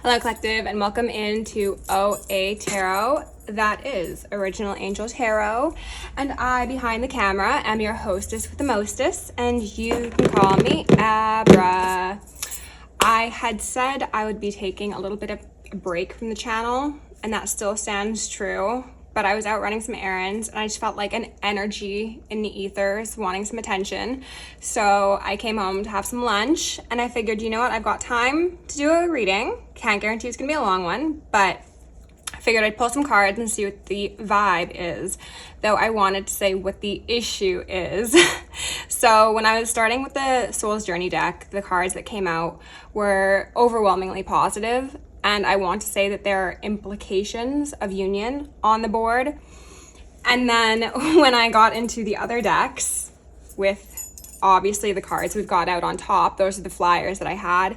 Hello, Collective, and welcome into OAtarot. That is Original Angel Tarot, and I, behind the camera, am your hostess with the mostest, and you can call me Abra. I had said I would be taking a little bit of a break from the channel, and that still stands true, but I was out running some errands, and I just felt like an energy in the ethers wanting some attention. So I came home to have some lunch, and I figured, you know what, I've got time to do a reading. Can't guarantee it's gonna be a long one, but I figured I'd pull some cards and see what the vibe is, though I wanted to say what the issue is. So when I was starting with the Soul's Journey deck, the cards that came out were overwhelmingly positive, and I want to say that there are implications of union on the board. And then when I got into the other decks, with obviously the cards we've got out on top, those are the flyers that I had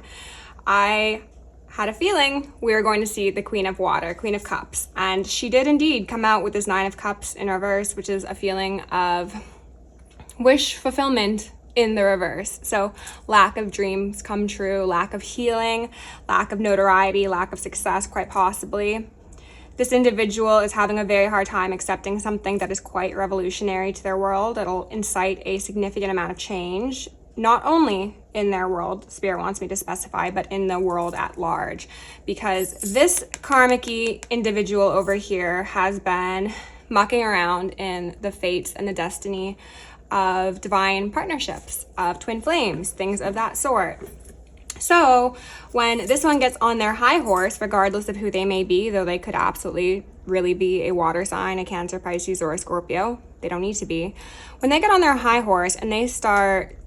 a feeling we were going to see the Queen of Water, Queen of Cups. And she did indeed come out with this Nine of Cups in reverse, which is a feeling of wish fulfillment in the reverse. So lack of dreams come true, lack of healing, lack of notoriety, lack of success, quite possibly. This individual is having a very hard time accepting something that is quite revolutionary to their world. It'll incite a significant amount of change, not only in their world, Spirit wants me to specify, but in the world at large. Because this karmic-y individual over here has been mucking around in the fates and the destiny of divine partnerships, of twin flames, things of that sort. So when this one gets on their high horse, regardless of who they may be, though they could absolutely really be a water sign, a Cancer, Pisces, or a Scorpio, they don't need to be. When they get on their high horse and they start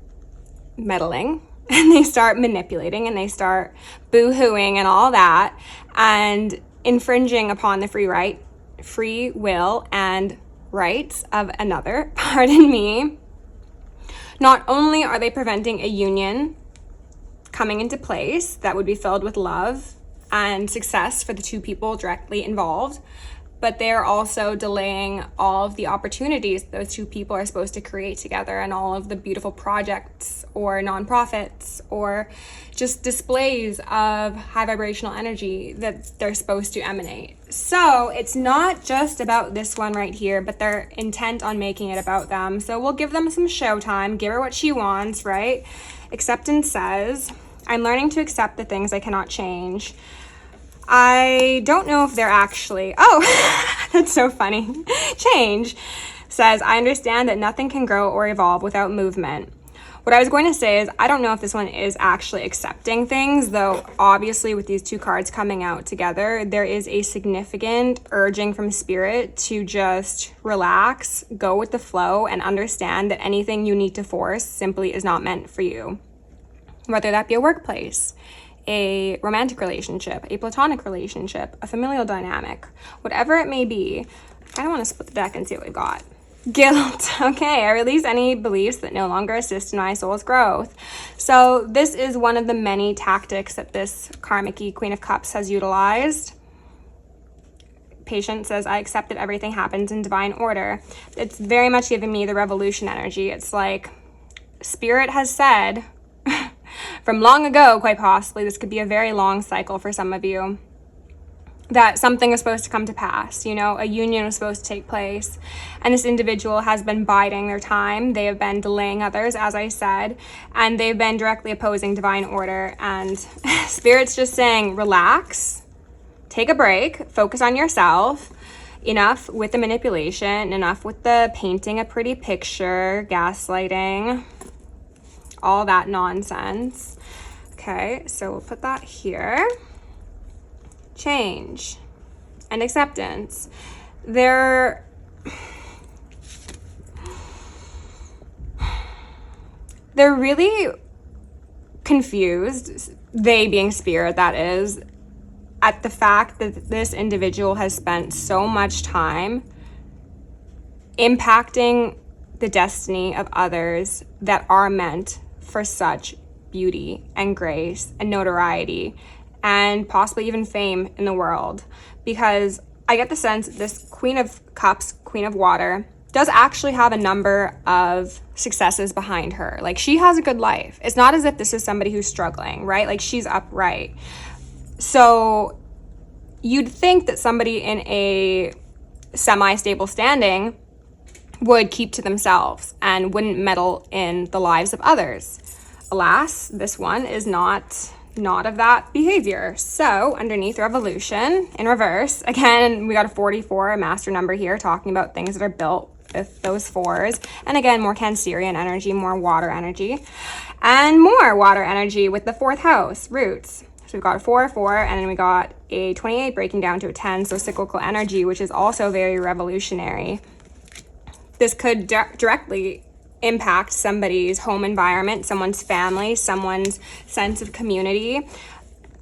meddling and they start manipulating and they start boo-hooing and all that and infringing upon the free will and rights of another, pardon me, not only are they preventing a union coming into place that would be filled with love and success for the two people directly involved, but they're also delaying all of the opportunities those two people are supposed to create together and all of the beautiful projects or nonprofits or just displays of high vibrational energy that they're supposed to emanate. So it's not just about this one right here, but they're intent on making it about them. So we'll give them some showtime, give her what she wants, right? Acceptance says, I'm learning to accept the things I cannot change. I don't know if they're actually, that's so funny. Change says, I understand that nothing can grow or evolve without movement. What I was going to say is, I don't know if this one is actually accepting things, though obviously with these two cards coming out together, there is a significant urging from Spirit to just relax, go with the flow, and understand that anything you need to force simply is not meant for you. Whether that be a workplace, a romantic relationship, a platonic relationship, a familial dynamic, whatever it may be. I kind of want to split the deck and see what we've got. Guilt. Okay, I release any beliefs that no longer assist in my soul's growth. So this is one of the many tactics that this karmic-y Queen of Cups has utilized. Patience says, I accept that everything happens in divine order. It's very much giving me the revolution energy. It's like Spirit has said, from long ago, quite possibly, this could be a very long cycle for some of you, that something is supposed to come to pass, you know, a union was supposed to take place, and this individual has been biding their time. They have been delaying others, as I said, and they've been directly opposing divine order, and Spirit's just saying, relax, take a break, focus on yourself. Enough with the manipulation, enough with the painting a pretty picture, gaslighting, all that nonsense. Okay, so we'll put that here. Change and acceptance. They're really confused, they being Spirit, that is, at the fact that this individual has spent so much time impacting the destiny of others that are meant for such beauty and grace and notoriety and possibly even fame in the world. Because I get the sense this Queen of Cups, Queen of Water, does actually have a number of successes behind her. Like, she has a good life. It's not as if this is somebody who's struggling, right? Like, she's upright. So you'd think that somebody in a semi-stable standing would keep to themselves and wouldn't meddle in the lives of others. Alas, this one is not of that behavior. So underneath revolution in reverse, again, we got a 44, a master number here, talking about things that are built with those fours. And again, more Cancerian energy, more water energy, and more water energy with the 4th house, roots. So we've got a 4, 4, and then we got a 28 breaking down to a 10, so cyclical energy, which is also very revolutionary. This could directly impact somebody's home environment, someone's family, someone's sense of community.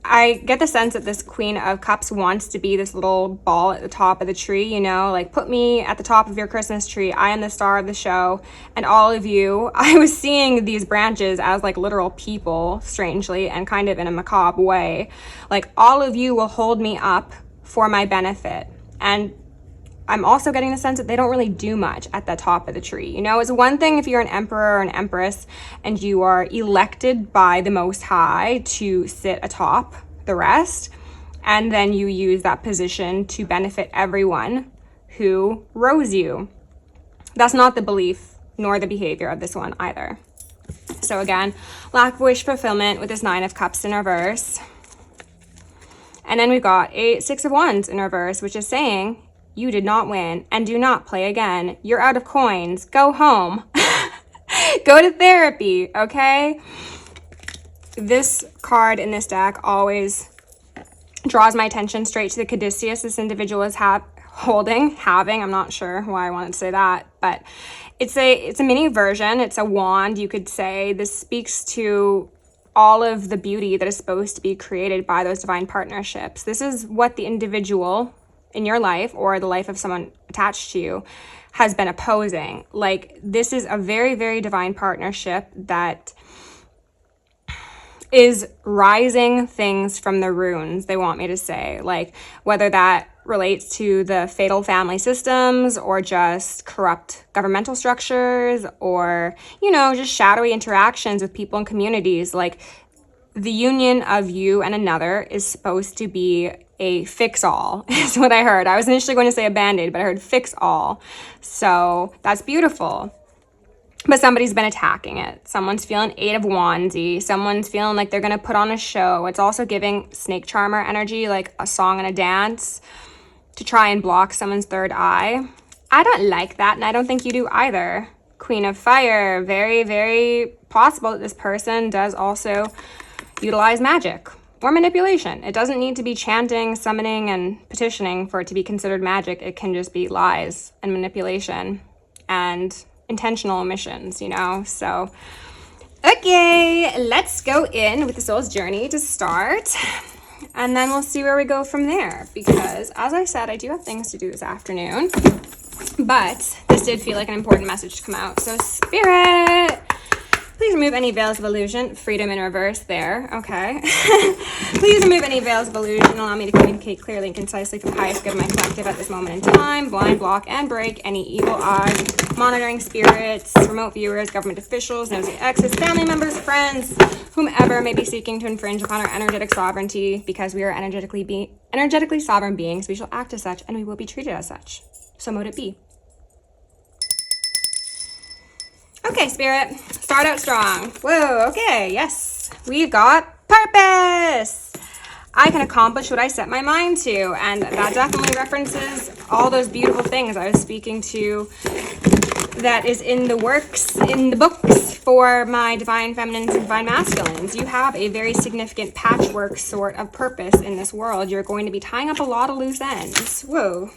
I get the sense that this Queen of Cups wants to be this little ball at the top of the tree, you know, like put me at the top of your Christmas tree. I am the star of the show. And all of you, I was seeing these branches as like literal people, strangely, and kind of in a macabre way. Like all of you will hold me up for my benefit. And I'm also getting the sense that they don't really do much at the top of the tree. You know, it's one thing if you're an emperor or an empress and you are elected by the Most High to sit atop the rest, and then you use that position to benefit everyone who rose you. That's not the belief nor the behavior of this one either. So again, lack of wish fulfillment with this 9 of Cups in reverse. And then we've got a 6 of Wands in reverse, which is saying, you did not win and do not play again. You're out of coins. Go home. Go to therapy, okay? This card in this deck always draws my attention straight to the caduceus this individual is having. I'm not sure why I wanted to say that, but it's a mini version. It's a wand, you could say. This speaks to all of the beauty that is supposed to be created by those divine partnerships. This is what the individual in your life or the life of someone attached to you has been opposing. Like, this is a very, very divine partnership that is rising things from the runes, they want me to say. Like, whether that relates to the fatal family systems or just corrupt governmental structures or, you know, just shadowy interactions with people and communities. Like, the union of you and another is supposed to be a fix-all, is what I heard. I was initially going to say a band-aid, but I heard fix-all. So that's beautiful. But somebody's been attacking it. Someone's feeling 8 of Wandsy. Someone's feeling like they're going to put on a show. It's also giving snake charmer energy, like a song and a dance, to try and block someone's third eye. I don't like that, and I don't think you do either. Queen of Fire. Very, very possible that this person does also utilize magic or manipulation. It doesn't need to be chanting, summoning, and petitioning for it to be considered magic. It can just be lies and manipulation and intentional omissions, you know? So, okay, let's go in with the soul's journey to start, and then we'll see where we go from there, because as I said, I do have things to do this afternoon, but this did feel like an important message to come out. So Spirit, please remove any veils of illusion. Freedom in reverse there. Okay. Please remove any veils of illusion and allow me to communicate clearly and concisely for the highest good of my collective at this moment in time. Blind, block, and break any evil eyes, monitoring spirits, remote viewers, government officials, nosy exes, family members, friends, whomever may be seeking to infringe upon our energetic sovereignty. Because we are energetically sovereign beings, we shall act as such and we will be treated as such. So mote it be. Okay, Spirit, start out strong. Whoa, okay, yes. We've got purpose. I can accomplish what I set my mind to, and that definitely references all those beautiful things I was speaking to that is in the works, in the books for my divine feminines and divine masculines. You have a very significant patchwork sort of purpose in this world. You're going to be tying up a lot of loose ends. Whoa.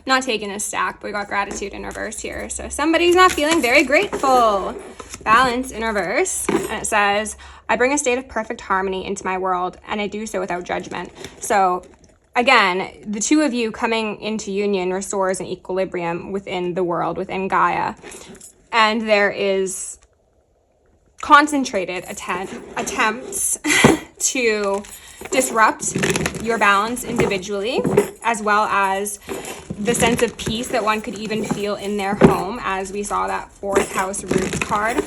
Not taking a stack, but we got gratitude in reverse here. So somebody's not feeling very grateful. Balance in reverse. And it says, I bring a state of perfect harmony into my world, and I do so without judgment. So again, the two of you coming into union restores an equilibrium within the world, within Gaia. And there is concentrated attempts to disrupt your balance individually, as well as the sense of peace that one could even feel in their home, as we saw that 4th house roots card,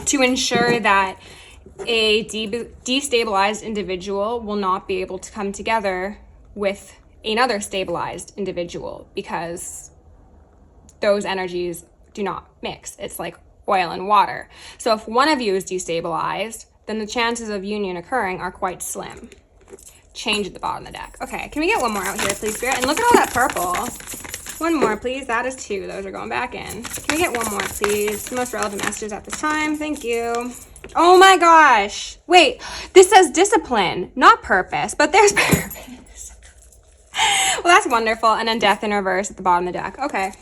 to ensure that a destabilized individual will not be able to come together with another stabilized individual because those energies do not mix. It's like oil and water. So if one of you is destabilized, then the chances of union occurring are quite slim. Change at the bottom of the deck. Okay, can we get one more out here, please, Spirit? And look at all that purple. One more, please. That is 2. Those are going back in. Can we get one more, please? The most relevant messages at this time. Thank you. Oh my gosh. Wait, this says discipline, not purpose, but there's purpose. Well, that's wonderful. And then death in reverse at the bottom of the deck. Okay.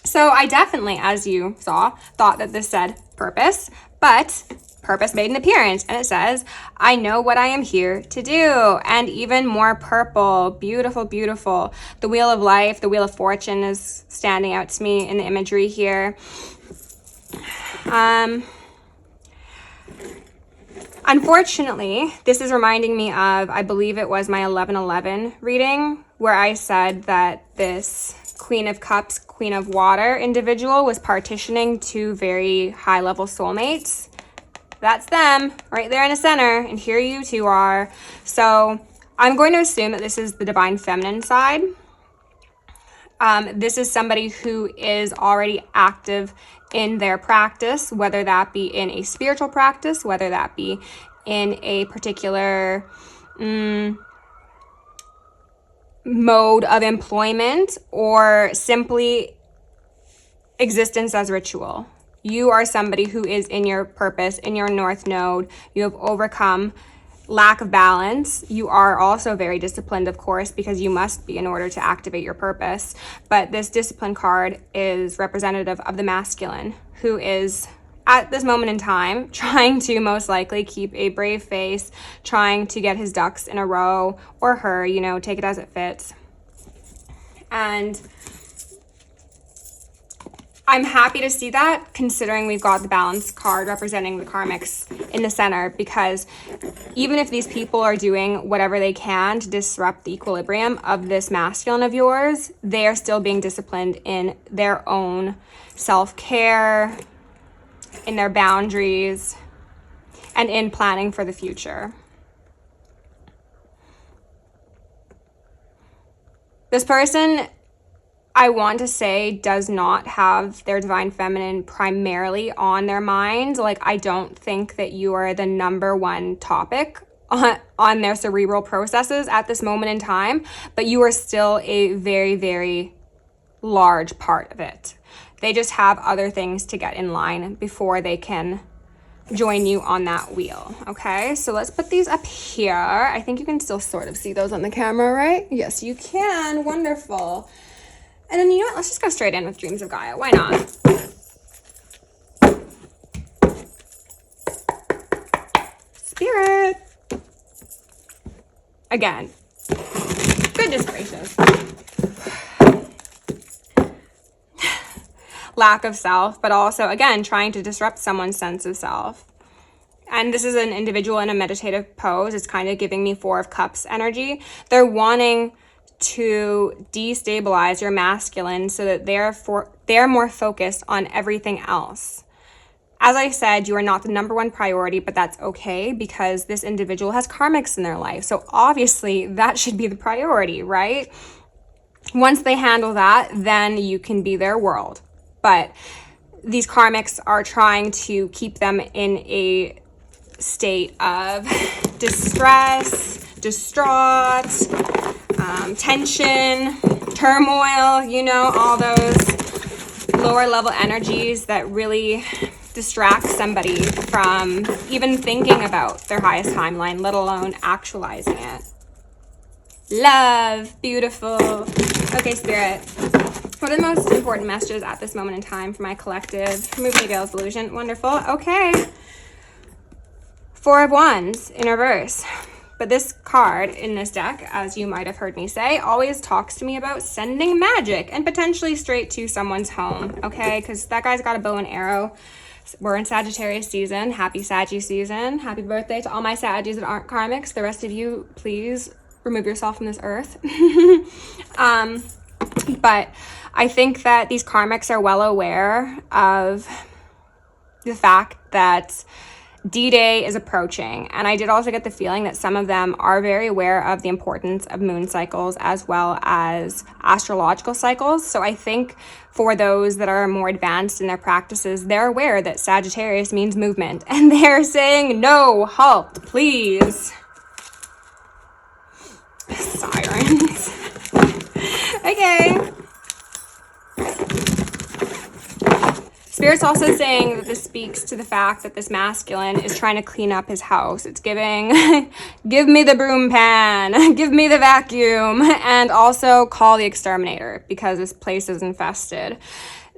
So I definitely, as you saw, thought that this said purpose, but purpose made an appearance, and it says, I know what I am here to do. And even more purple. Beautiful, beautiful. The wheel of life, the wheel of fortune is standing out to me in the imagery here. Unfortunately, this is reminding me of, I believe it was my 11/11 reading, where I said that this Queen of Cups, Queen of Water individual was partitioning 2 very high-level soulmates. That's them right there in the center, and here you 2 are. So I'm going to assume that this is the divine feminine side. This is somebody who is already active in their practice, whether that be in a spiritual practice, whether that be in a particular mode of employment, or simply existence as ritual. You are somebody who is in your purpose, in your north node. You have overcome lack of balance. You are also very disciplined, of course, because you must be in order to activate your purpose. But this discipline card is representative of the masculine, who is at this moment in time trying to most likely keep a brave face, trying to get his ducks in a row, or her, you know, take it as it fits. And I'm happy to see that, considering we've got the balance card representing the karmics in the center, because even if these people are doing whatever they can to disrupt the equilibrium of this masculine of yours, they are still being disciplined in their own self-care, in their boundaries, and in planning for the future. This person, I want to say, does not have their divine feminine primarily on their mind. Like, I don't think that you are the number one topic on their cerebral processes at this moment in time, but you are still a very, very large part of it. They just have other things to get in line before they can join you on that wheel. Okay, so let's put these up here. I think you can still sort of see those on the camera, right? Yes, you can. Wonderful. And then, you know what? Let's just go straight in with Dreams of Gaia. Why not? Spirit. Again. Goodness gracious. Lack of self, but also, again, trying to disrupt someone's sense of self. And this is an individual in a meditative pose. It's kind of giving me 4 of Cups energy. They're wanting to destabilize your masculine so that they're more focused on everything else. As I said, you are not the number one priority, but that's okay, because this individual has karmics in their life. So obviously that should be the priority, right? Once they handle that, then you can be their world. But these karmics are trying to keep them in a state of distress, distraught, tension, turmoil, you know, all those lower level energies that really distract somebody from even thinking about their highest timeline, let alone actualizing it. Love, beautiful. Okay, Spirit. What are the most important messages at this moment in time for my collective? Removing the Veil's illusion. Wonderful. Okay. 4 of Wands in reverse. But this card in this deck, as you might have heard me say, always talks to me about sending magic and potentially straight to someone's home, okay? Because that guy's got a bow and arrow. We're in Sagittarius season. Happy Saggy season. Happy birthday to all my Saggies that aren't karmics. The rest of you, please remove yourself from this earth. But I think that these karmics are well aware of the fact that D-Day is approaching. And I did also get the feeling that some of them are very aware of the importance of moon cycles as well as astrological cycles. So I think for those that are more advanced in their practices, they're aware that Sagittarius means movement. And they're saying, no, halt, please. Sirens. Okay. Spirit's also saying that this speaks to the fact that this masculine is trying to clean up his house. It's giving, give me the broom pan, give me the vacuum, and also call the exterminator because this place is infested.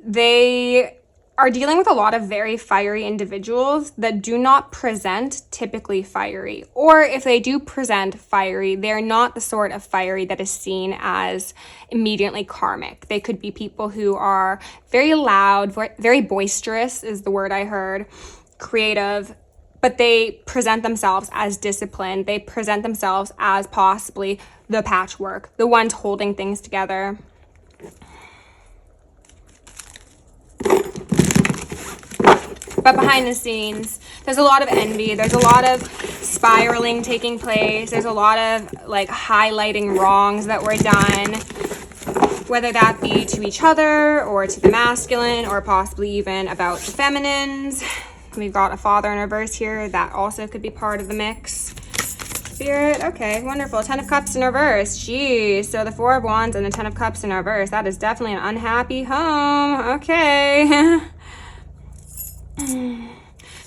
They are dealing with a lot of very fiery individuals that do not present typically fiery. Or if they do present fiery, they're not the sort of fiery that is seen as immediately karmic. They could be people who are very loud, very boisterous is the word I heard, creative, but they present themselves as disciplined. They present themselves as possibly the patchwork, the ones holding things together. But behind the scenes, there's a lot of envy. There's a lot of spiraling taking place. There's a lot of like highlighting wrongs that were done, whether that be to each other or to the masculine or possibly even about the feminines. We've got a father in reverse here. That also could be part of the mix. Spirit, okay, wonderful. 10 of Cups in reverse. Geez, so the 4 of Wands and the 10 of Cups in reverse. That is definitely an unhappy home. Okay.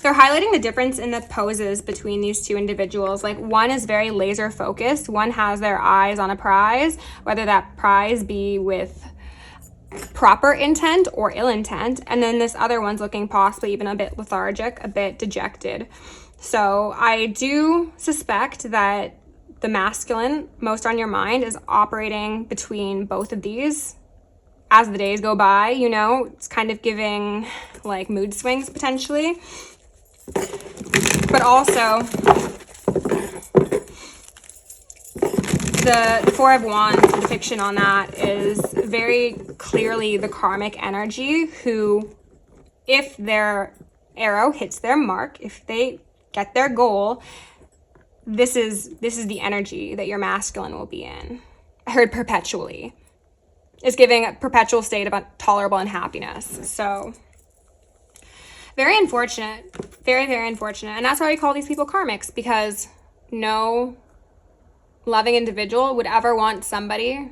They're highlighting the difference in the poses between these two individuals. Like one is very laser focused. One has their eyes on a prize, whether that prize be with proper intent or ill intent. And then this other one's looking possibly even a bit lethargic, a bit dejected. So I do suspect that the masculine most on your mind is operating between both of these as the days go by. You know, it's kind of giving like mood swings potentially. But also the 4 of Wands depiction on that is very clearly the karmic energy who, if their arrow hits their mark, if they get their goal, this is the energy that your masculine will be in. I heard perpetually. It's giving a perpetual state of tolerable unhappiness. So very unfortunate, very, very unfortunate. And that's why we call these people karmics, because no loving individual would ever want somebody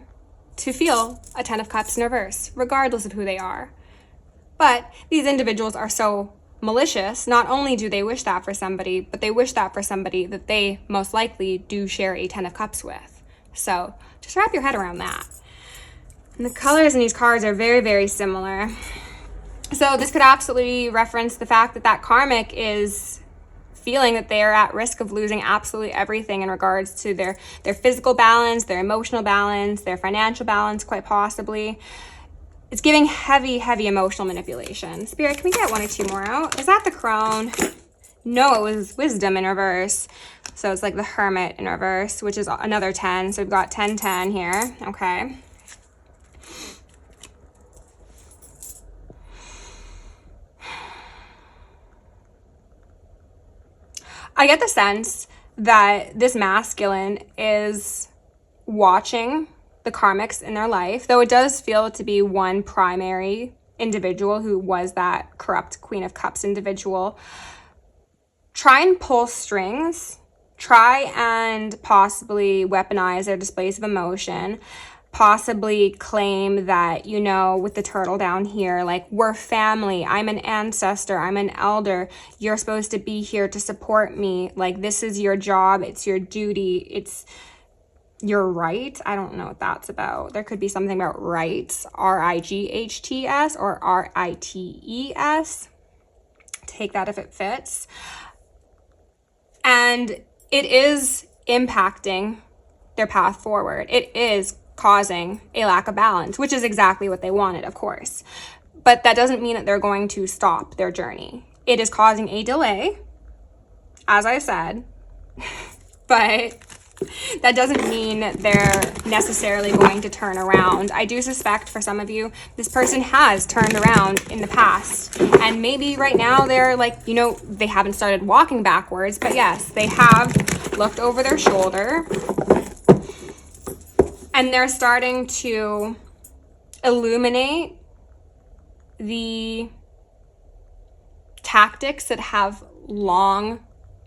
to feel a 10 of Cups in reverse, regardless of who they are. But these individuals are so malicious. Not only do they wish that for somebody, but they wish that for somebody that they most likely do share a 10 of Cups with. So just wrap your head around that. And the colors in these cards are very, very similar. So this could absolutely reference the fact that that karmic is feeling that they are at risk of losing absolutely everything in regards to their physical balance, their emotional balance, their financial balance, quite possibly. It's giving heavy, heavy emotional manipulation. Spirit, can we get 1 or 2 more out? Is that the Crone? No, it was Wisdom in reverse. So it's like the Hermit in reverse, which is another 10. So we've got 10, 10 here. Okay. I get the sense that this masculine is watching the karmics in their life, though it does feel to be one primary individual who was that corrupt Queen of Cups individual. Try and pull strings, try and possibly weaponize their displays of emotion, possibly claim that, you know, with the turtle down here, like, we're family, I'm an ancestor, I'm an elder, you're supposed to be here to support me, like, this is your job, it's your duty, it's your right. I don't know what that's about. There could be something about rights, R-I-G-H-T-S or R-I-T-E-S. Take that if it fits. And it is impacting their path forward. It is causing a lack of balance, which is exactly what they wanted, of course. But that doesn't mean that they're going to stop their journey. It is causing a delay, as I said, but That doesn't mean they're necessarily going to turn around. I do suspect for some of you, this person has turned around in the past. And maybe right now they're like, you know, they haven't started walking backwards, but yes, they have looked over their shoulder. And they're starting to illuminate the tactics that have long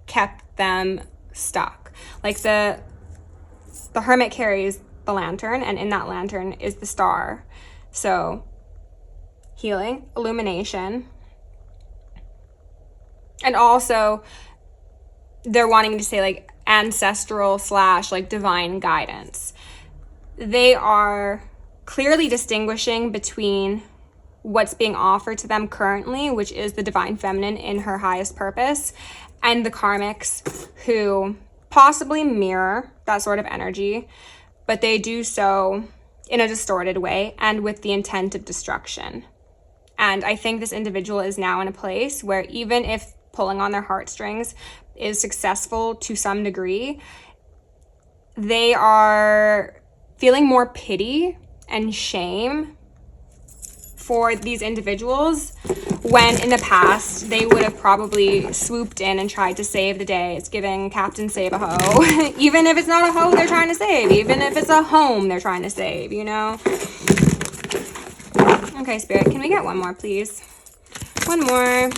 kept them stuck. Like the hermit carries the lantern, and in that lantern is the star. So healing, illumination, and also they're wanting to say like ancestral / like divine guidance. They are clearly distinguishing between what's being offered to them currently, which is the divine feminine in her highest purpose, and the karmics who possibly mirror that sort of energy, but they do so in a distorted way and with the intent of destruction. And I think this individual is now in a place where even if pulling on their heartstrings is successful to some degree, they are feeling more pity and shame for these individuals, when in the past they would have probably swooped in and tried to save the day. It's giving Captain Save a Hoe. Even if it's not a hoe they're trying to save, even if it's a home they're trying to save, you know? Okay, Spirit, can we get one more, please? One more.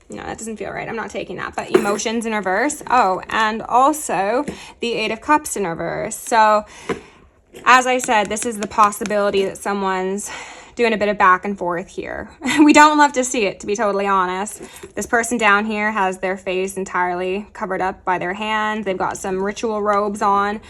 No, that doesn't feel right. I'm not taking that. But emotions in reverse. Oh, and also the Eight of Cups in reverse. So as I said, this is the possibility that someone's doing a bit of back and forth here. We don't love to see it, to be totally honest. This person down here has their face entirely covered up by their hands. They've got some ritual robes on.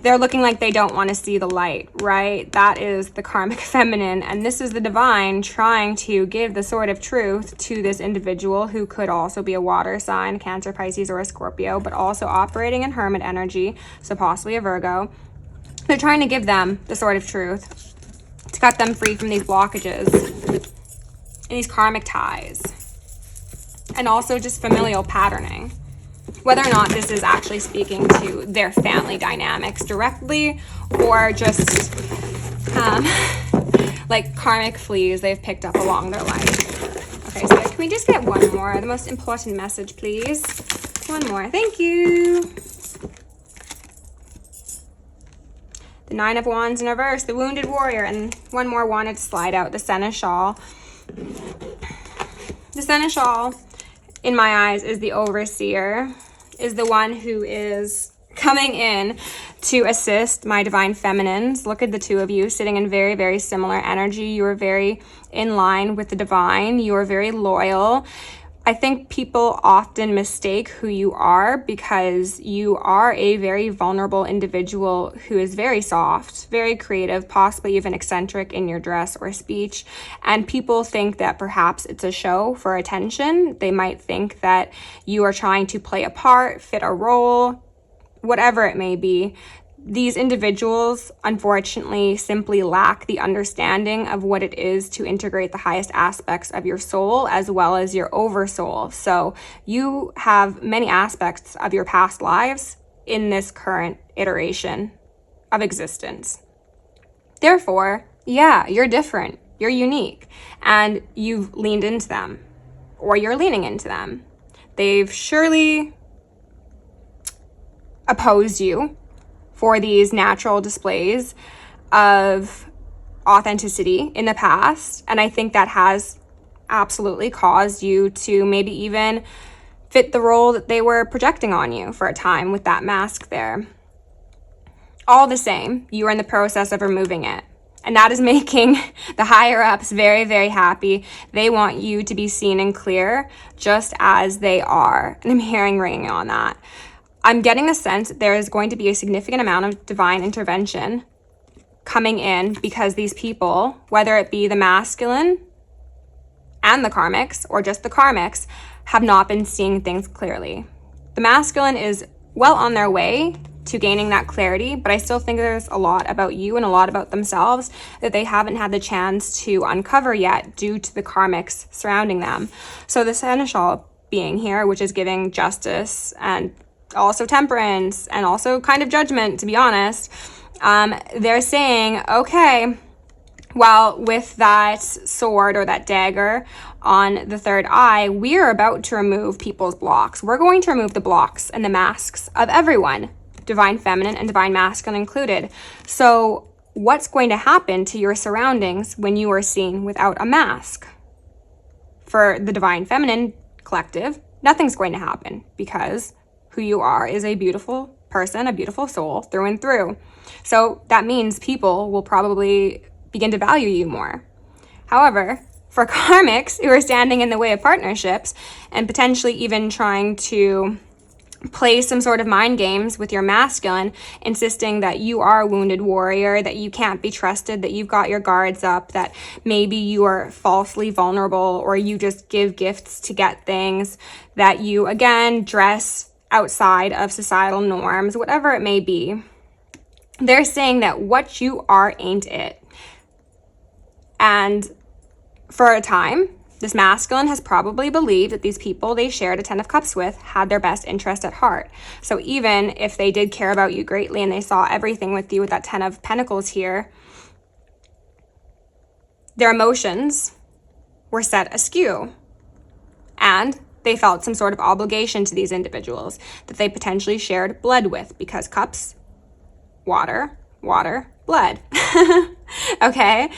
They're looking like they don't want to see the light, right? That is the karmic feminine. And this is the divine trying to give the sword of truth to this individual who could also be a water sign, Cancer, Pisces, or a Scorpio, but also operating in hermit energy, so possibly a Virgo. They're trying to give them the sword of truth to cut them free from these blockages and these karmic ties, and also just familial patterning. Whether or not this is actually speaking to their family dynamics directly, or just like karmic fleas they've picked up along their life. Okay, so can we just get one more? The most important message, please. One more. Thank you. The Nine of Wands in reverse, the Wounded Warrior, and one more wanted to slide out, the Seneschal. The Seneschal, in my eyes, is the Overseer, is the one who is coming in to assist my divine feminines. Look at the two of you sitting in very, very similar energy. You are very in line with the divine. You are very loyal. I think people often mistake who you are because you are a very vulnerable individual who is very soft, very creative, possibly even eccentric in your dress or speech. And people think that perhaps it's a show for attention. They might think that you are trying to play a part, fit a role, whatever it may be. These individuals, unfortunately, simply lack the understanding of what it is to integrate the highest aspects of your soul as well as your oversoul. So you have many aspects of your past lives in this current iteration of existence. Therefore, yeah, you're different, you're unique, and you've leaned into them, or you're leaning into them. They've surely opposed you for these natural displays of authenticity in the past. And I think that has absolutely caused you to maybe even fit the role that they were projecting on you for a time with that mask there. All the same, you are in the process of removing it. And that is making the higher ups very, very happy. They want you to be seen and clear just as they are. And I'm hearing ringing on that. I'm getting a sense that there is going to be a significant amount of divine intervention coming in because these people, whether it be the masculine and the karmics or just the karmics, have not been seeing things clearly. The masculine is well on their way to gaining that clarity, but I still think there's a lot about you and a lot about themselves that they haven't had the chance to uncover yet due to the karmics surrounding them. So the Seneschal being here, which is giving justice and also temperance, and also kind of judgment, to be honest. They're saying, okay, well, with that sword or that dagger on the third eye, we're about to remove people's blocks. We're going to remove the blocks and the masks of everyone, divine feminine and divine masculine included. So what's going to happen to your surroundings when you are seen without a mask? For the divine feminine collective, nothing's going to happen, because who you are is a beautiful person, a beautiful soul through and through. So that means people will probably begin to value you more. However, for karmics who are standing in the way of partnerships and potentially even trying to play some sort of mind games with your masculine, insisting that you are a wounded warrior, that you can't be trusted, that you've got your guards up, that maybe you are falsely vulnerable, or you just give gifts to get things, that you, again, dress outside of societal norms, whatever it may be. They're saying that what you are ain't it. And for a time, this masculine has probably believed that these people they shared a 10 of cups with had their best interest at heart. So even if they did care about you greatly and they saw everything with you with that 10 of pentacles here, their emotions were set askew. And they felt some sort of obligation to these individuals that they potentially shared blood with, because cups, water, blood. Okay.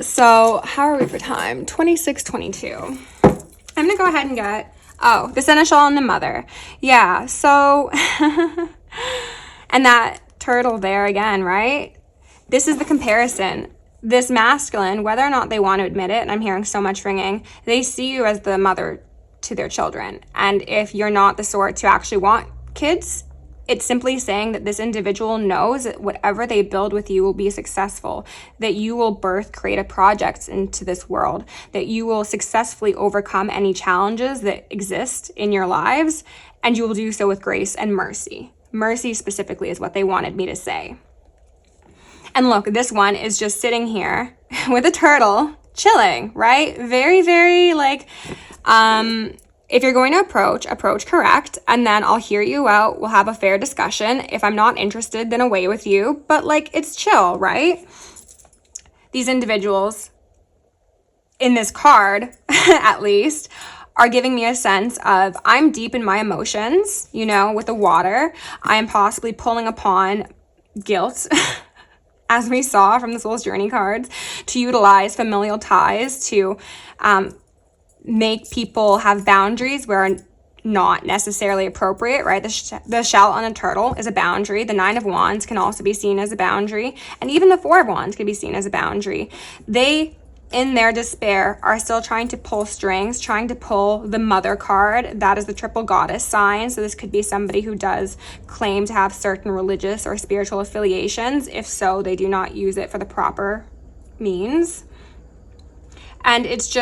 So how are we for time? 26:22. I'm going to go ahead and get, the seneschal and the mother. Yeah. So, and that turtle there again, right? This is the comparison. This masculine, whether or not they want to admit it, and I'm hearing so much ringing, they see you as the mother to their children. And if you're not the sort to actually want kids, it's simply saying that this individual knows that whatever they build with you will be successful, that you will birth creative projects into this world, that you will successfully overcome any challenges that exist in your lives, and you will do so with grace and mercy. Mercy specifically is what they wanted me to say. And look, this one is just sitting here with a turtle, chilling, right? Very, very if you're going to approach correct, and then I'll hear you out. We'll have a fair discussion. If I'm not interested, then away with you. But it's chill, right? These individuals in this card, at least, are giving me a sense of I'm deep in my emotions, with the water. I am possibly pulling upon guilt, as we saw from the Soul's Journey cards, to utilize familial ties to make people have boundaries where not necessarily appropriate, right? The shell on a turtle is a boundary. The 9 of Wands can also be seen as a boundary. And even the 4 of Wands can be seen as a boundary. They, in their despair, are still trying to pull strings, trying to pull the mother card. That is the triple goddess sign. So this could be somebody who does claim to have certain religious or spiritual affiliations. If so, they do not use it for the proper means. And it's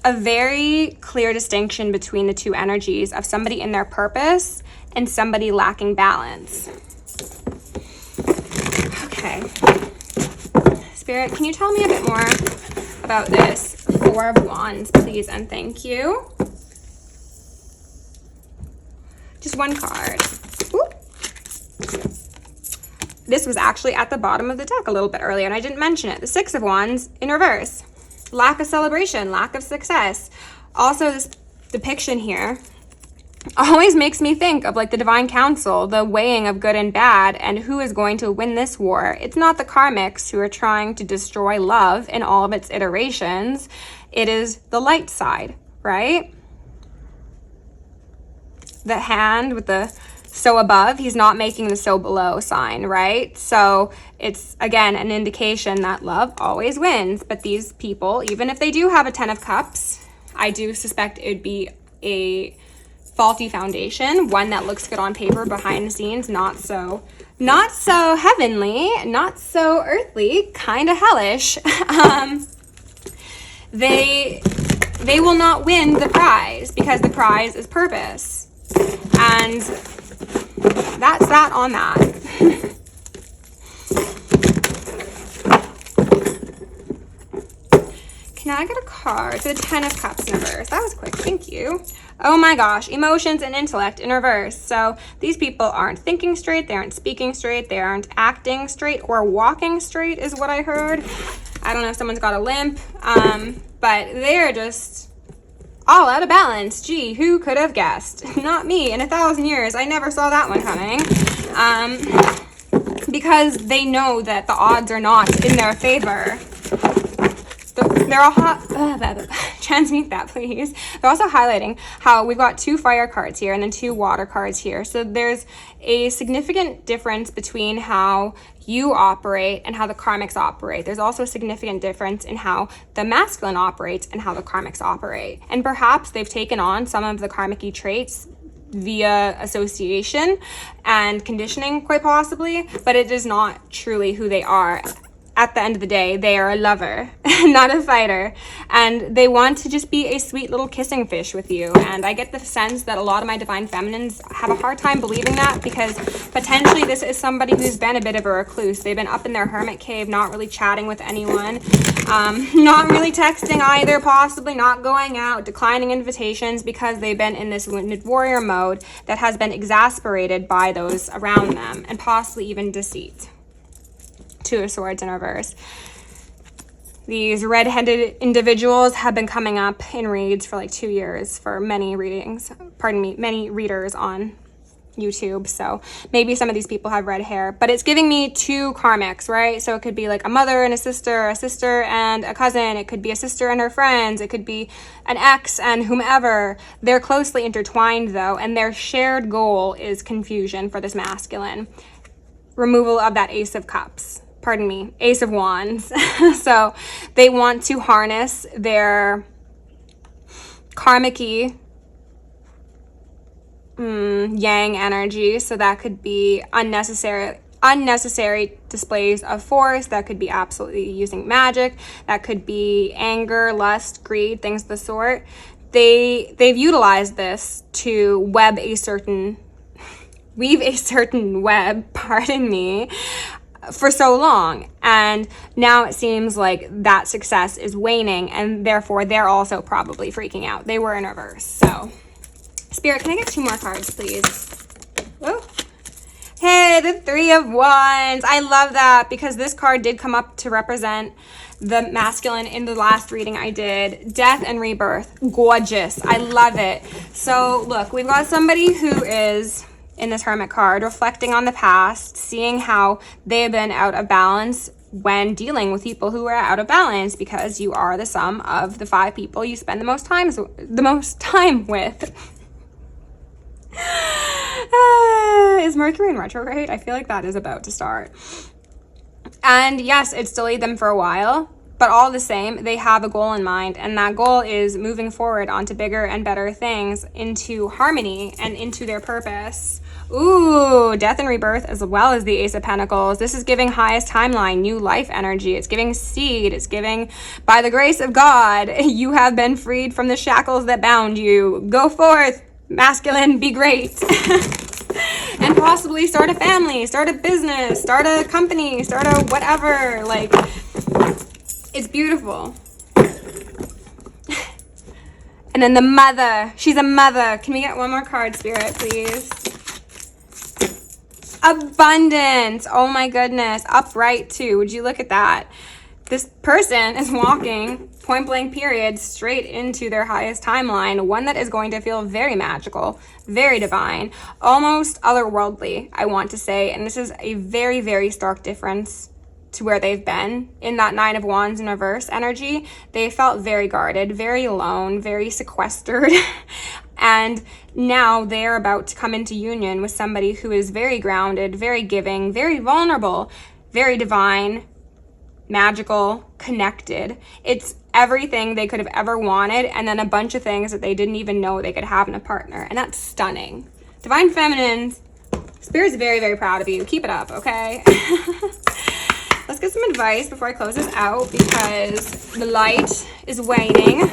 a very clear distinction between the two energies of somebody in their purpose and somebody lacking balance. Okay. Spirit, can you tell me a bit more about this 4 of Wands, please, and thank you. Just one card. Ooh. This was actually at the bottom of the deck a little bit earlier, and I didn't mention it. The 6 of Wands in reverse. Lack of celebration, lack of success. Also, this depiction here always makes me think of the divine council, the weighing of good and bad, and who is going to win this war. It's not the karmics who are trying to destroy love in all of its iterations. It is the light side, right? The hand with the so above, he's not making the so below sign, right? So it's, again, an indication that love always wins. But these people, even if they do have a 10 of cups, I do suspect it would be a faulty foundation, one that looks good on paper, behind the scenes, not so heavenly, not so earthly, kind of hellish. They will not win the prize, because the prize is purpose. And that's that on that. Can I get a card for the 10 of Cups in reverse? That was quick, thank you. Oh my gosh, emotions and intellect in reverse. So these people aren't thinking straight, they aren't speaking straight, they aren't acting straight or walking straight is what I heard. I don't know if someone's got a limp, but they're just all out of balance. Gee, who could have guessed? Not me. In 1,000 years, I never saw that one coming. Because they know that the odds are not in their favor. They're all transmute that, please. They're also highlighting how we've got 2 fire cards here and then 2 water cards here. So there's a significant difference between how you operate and how the karmics operate. There's also a significant difference in how the masculine operates and how the karmics operate. And perhaps they've taken on some of the karmic-y traits via association and conditioning, quite possibly, but it is not truly who they are. At the end of the day, they are a lover, not a fighter, and they want to just be a sweet little kissing fish with you. And I get the sense that a lot of my divine feminines have a hard time believing that, because potentially this is somebody who's been a bit of a recluse. They've been up in their hermit cave, not really chatting with anyone, not really texting either, possibly not going out, declining invitations, because they've been in this wounded warrior mode that has been exasperated by those around them, and possibly even deceit. 2 of Swords in reverse. These red-headed individuals have been coming up in reads for like 2 years for many readings, many readers on YouTube. So maybe some of these people have red hair, but it's giving me 2 karmics, right? So it could be like a mother and a sister and a cousin. It could be a sister and her friends. It could be an ex and whomever. They're closely intertwined though, and their shared goal is confusion for this masculine. Removal of that Ace of Cups. Ace of Wands. So they want to harness their karmic-y yang energy. So that could be unnecessary displays of force. That could be absolutely using magic. That could be anger, lust, greed, things of the sort. They've utilized this to weave a certain web, for so long, and now it seems like that success is waning, and therefore they're also probably freaking out. They were in reverse. So Spirit, can I get 2 more cards, please? Oh, hey, the 3 of Wands. I love that, because this card did come up to represent the masculine in the last reading I did. Death and rebirth. Gorgeous. I love it. So look, we've got somebody who is in this Hermit card, reflecting on the past, seeing how they've been out of balance when dealing with people who are out of balance, because you are the sum of the 5 people you spend the most time with. Is Mercury in retrograde? I feel like that is about to start. And yes, it's delayed them for a while, but all the same, they have a goal in mind, and that goal is moving forward onto bigger and better things, into harmony and into their purpose. Ooh, death and rebirth, as well as the Ace of Pentacles. This is giving highest timeline, new life energy. It's giving seed. It's giving, by the grace of God, you have been freed from the shackles that bound you. Go forth, masculine, be great. And possibly start a family, start a business, start a company, start a whatever. Like, it's beautiful. And then the mother. She's a mother. Can we get 1 more card, Spirit, please? Abundance. Oh my goodness. Upright too. Would you look at that? This person is walking, point blank period, straight into their highest timeline. One that is going to feel very magical, very divine, almost otherworldly, I want to say. And this is a very, very stark difference to where they've been in that 9 of Wands in reverse energy. They felt very guarded, very alone, very sequestered. And now they're about to come into union with somebody who is very grounded, very giving, very vulnerable, very divine, magical, connected. It's everything they could have ever wanted, and then a bunch of things that they didn't even know they could have in a partner. And that's stunning. Divine Feminines, Spirit's very, very proud of you. Keep it up, okay? Let's get some advice before I close this out, because the light is waning.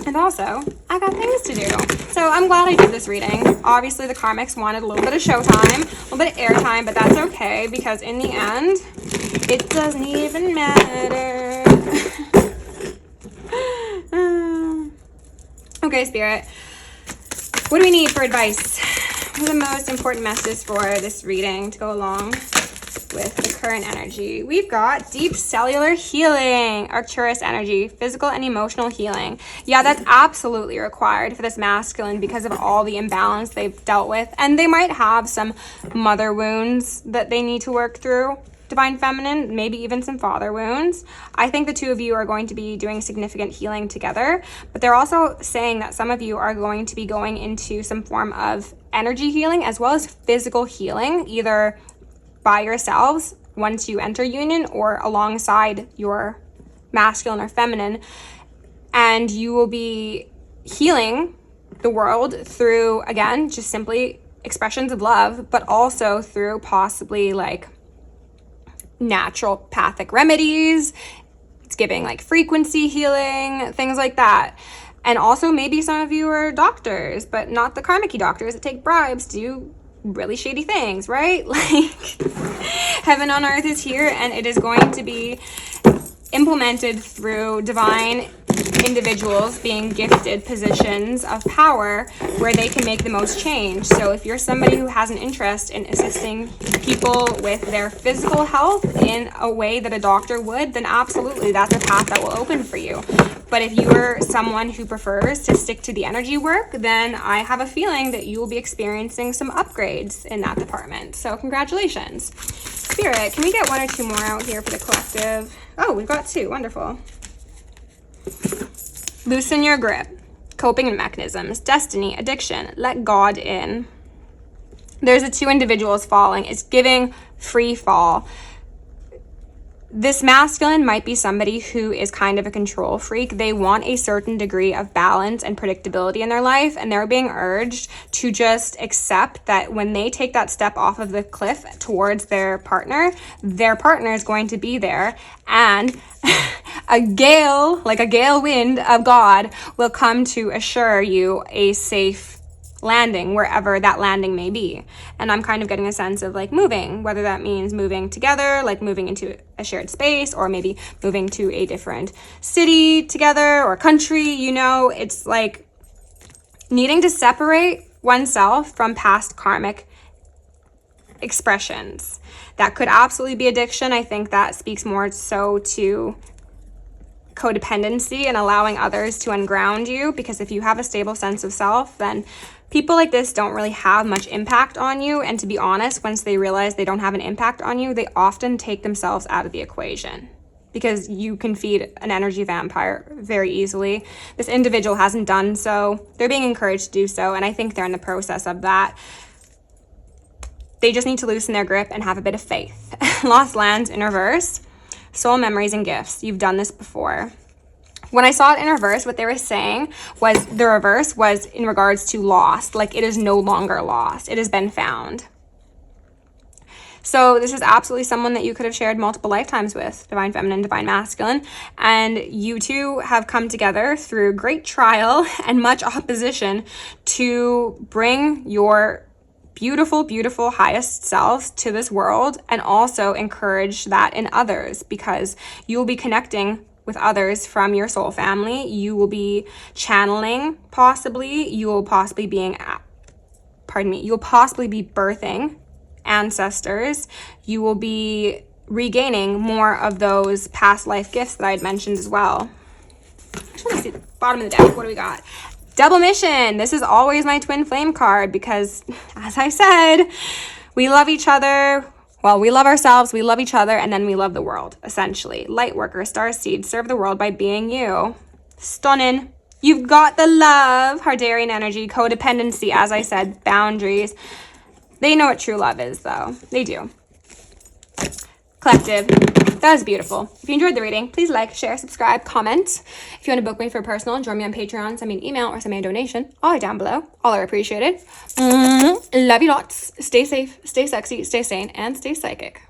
And also, I got things to do. So I'm glad I did this reading. Obviously, the karmics wanted a little bit of showtime, a little bit of airtime, but that's okay, because in the end, it doesn't even matter. Okay, Spirit. What do we need for advice? What are the most important messages for this reading to go along with the current energy? We've got deep cellular healing, Arcturus energy, physical and emotional healing. Yeah, that's absolutely required for this masculine because of all the imbalance they've dealt with. And they might have some mother wounds that they need to work through. Divine Feminine, maybe even some father wounds. I think the two of you are going to be doing significant healing together, but they're also saying that some of you are going to be going into some form of energy healing as well as physical healing, either by yourselves once you enter union or alongside your masculine or feminine. And you will be healing the world through, again, just simply expressions of love, but also through possibly like naturopathic remedies. It's giving like frequency healing, things like that. And also maybe some of you are doctors, but not the karmic doctors that take bribes to do really shady things, right? Like heaven on earth is here, and it is going to be implemented through divine individuals being gifted positions of power where they can make the most change. So if you're somebody who has an interest in assisting people with their physical health in a way that a doctor would, then absolutely that's a path that will open for you. But if you are someone who prefers to stick to the energy work, then I have a feeling that you will be experiencing some upgrades in that department. So congratulations. Spirit, can we get one or two more out here for the collective? Oh, we've got two. Wonderful. Loosen your grip. Coping mechanisms. Destiny. Addiction. Let God in. There's the two individuals falling. It's giving free fall. This masculine might be somebody who is kind of a control freak. They want a certain degree of balance and predictability in their life, and they're being urged to just accept that when they take that step off of the cliff towards their partner is going to be there, and a gale, like a gale wind of God, will come to assure you a safe landing wherever that landing may be. And I'm kind of getting a sense of like moving, whether that means moving together, like moving into a shared space, or maybe moving to a different city together or country. You know, it's like needing to separate oneself from past karmic expressions. That could absolutely be addiction. I think that speaks more so to codependency and allowing others to unground you, because if you have a stable sense of self, then people like this don't really have much impact on you. And to be honest, once they realize they don't have an impact on you, they often take themselves out of the equation, because you can feed an energy vampire very easily. This individual hasn't done so. They're being encouraged to do so, and I think they're in the process of that. They just need to loosen their grip and have a bit of faith. Lost lands in reverse. Soul memories and gifts. You've done this before. When I saw it in reverse, what they were saying was the reverse was in regards to lost. Like it is no longer lost. It has been found. So this is absolutely someone that you could have shared multiple lifetimes with, divine feminine, divine masculine. And you two have come together through great trial and much opposition to bring your beautiful, beautiful highest selves to this world, and also encourage that in others, because you will be connecting with others from your soul family. You will be channeling, possibly. You will possibly be birthing ancestors. You will be regaining more of those past life gifts that I had mentioned as well. Actually, let's see the bottom of the deck. What do we got? Double mission. This is always my twin flame card because, as I said, we love each other. Well, we love ourselves, we love each other, and then we love the world, essentially. Light worker, star seed, serve the world by being you. Stunning. You've got the love, Hardarian energy, codependency, as I said, boundaries. They know what true love is, though. They do. Collective. That was beautiful. If you enjoyed the reading, please like, share, subscribe, comment. If you want to book me for personal, join me on Patreon, send me an email, or send me a donation. All down below. All are appreciated. Love you lots. Stay safe, stay sexy, stay sane, and stay psychic.